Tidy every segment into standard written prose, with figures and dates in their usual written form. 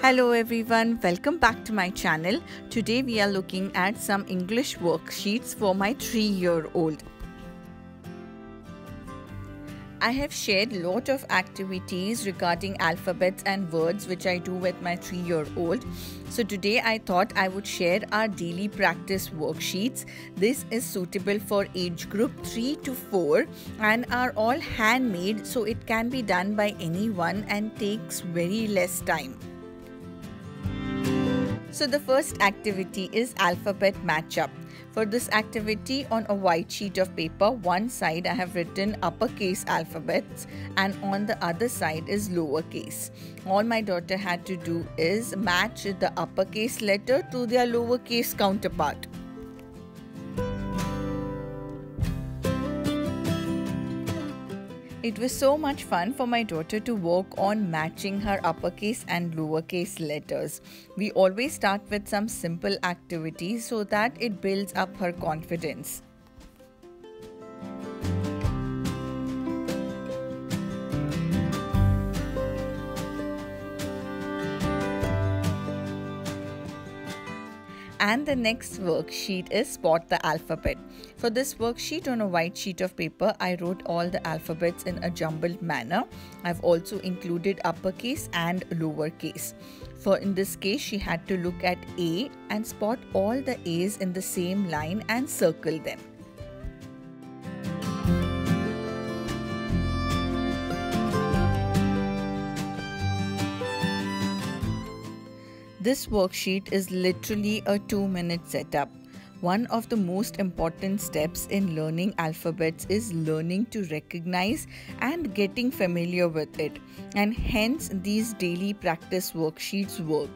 Hello everyone, welcome back to my channel. Today we are looking at some English worksheets for my 3-year-old. I have shared a lot of activities regarding alphabets and words which I do with my 3-year-old. So today I thought I would share our daily practice worksheets. This is suitable for age group 3 to 4 and are all handmade, so it can be done by anyone and takes very less time. So the first activity is alphabet matchup. For this activity, on a white sheet of paper, one side I have written uppercase alphabets and on the other side is lowercase. All my daughter had to do is match the uppercase letter to their lowercase counterpart. It was so much fun for my daughter to work on matching her uppercase and lowercase letters. We always start with some simple activities so that it builds up her confidence. And the next worksheet is spot the alphabet. For this worksheet, on a white sheet of paper, I wrote all the alphabets in a jumbled manner. I've also included uppercase and lowercase. For in this case, she had to look at A and spot all the A's in the same line and circle them. This worksheet is literally a 2-minute setup. One of the most important steps in learning alphabets is learning to recognize and getting familiar with it, and hence these daily practice worksheets work.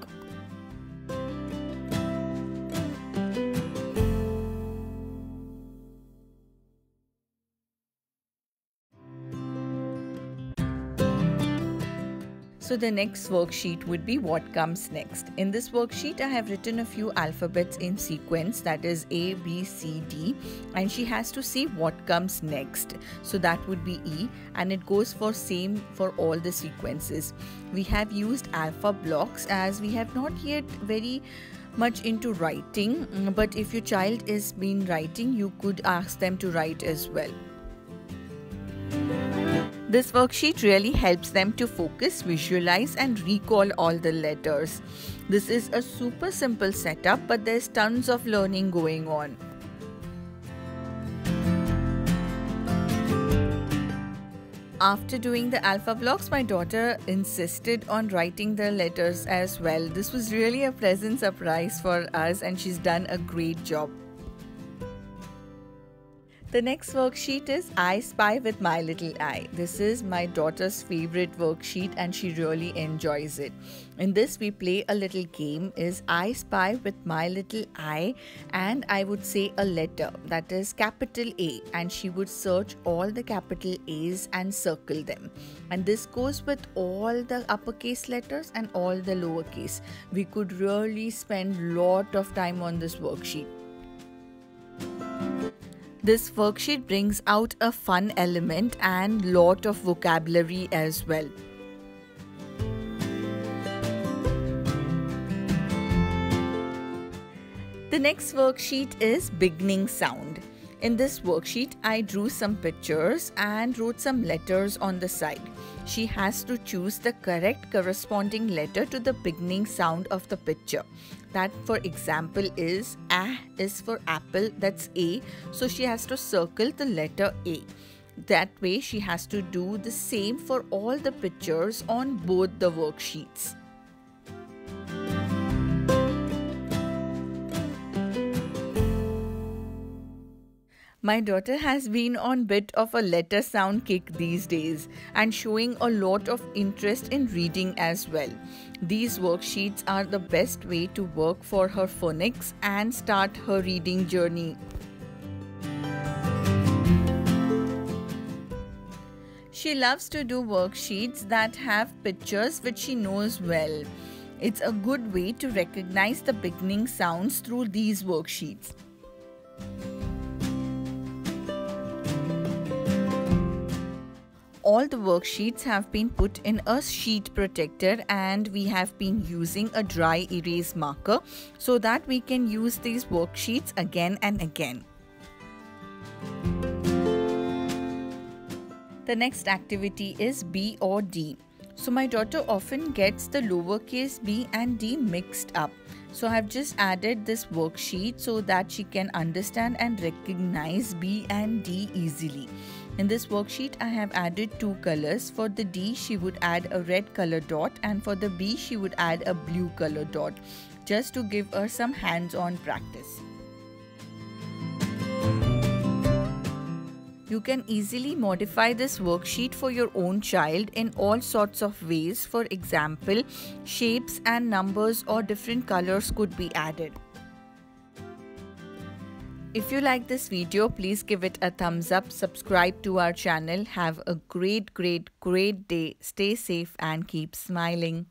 So the next worksheet would be what comes next. In this worksheet, I have written a few alphabets in sequence, that is A, B, C, D, and she has to see what comes next. So that would be E, and it goes for same for all the sequences. We have used alpha blocks as we have not yet very much into writing, but if your child is been writing, you could ask them to write as well. This worksheet really helps them to focus, visualize and recall all the letters. This is a super simple setup, but there's tons of learning going on. After doing the alpha blocks, my daughter insisted on writing the letters as well. This was really a pleasant surprise for us and she's done a great job. The next worksheet is I Spy with My Little Eye. This is my daughter's favorite worksheet and she really enjoys it. In this we play a little game is I spy with my little eye, and I would say a letter, that is capital A, and she would search all the capital A's and circle them. And this goes with all the uppercase letters and all the lowercase. We could really spend a lot of time on this worksheet. This worksheet brings out a fun element and lot of vocabulary as well. The next worksheet is beginning sound. In this worksheet, I drew some pictures and wrote some letters on the side. She has to choose the correct corresponding letter to the beginning sound of the picture. That, for example, is A is for apple, that's A. So she has to circle the letter A. That way she has to do the same for all the pictures on both the worksheets. My daughter has been on bit of a letter sound kick these days and showing a lot of interest in reading as well. These worksheets are the best way to work for her phonics and start her reading journey. She loves to do worksheets that have pictures which she knows well. It's a good way to recognize the beginning sounds through these worksheets. all the worksheets have been put in a sheet protector, and we have been using a dry erase marker so that we can use these worksheets again and again. The next activity is B or D. So my daughter often gets the lowercase b and d mixed up. So I have just added this worksheet so that she can understand and recognize B and D easily. In this worksheet, I have added two colors. For the D, she would add a red color dot, and for the B, she would add a blue color dot, just to give her some hands-on practice. You can easily modify this worksheet for your own child in all sorts of ways. For example, shapes and numbers or different colors could be added. If you like this video, please give it a thumbs up, subscribe to our channel. Have a great day. Stay safe and keep smiling.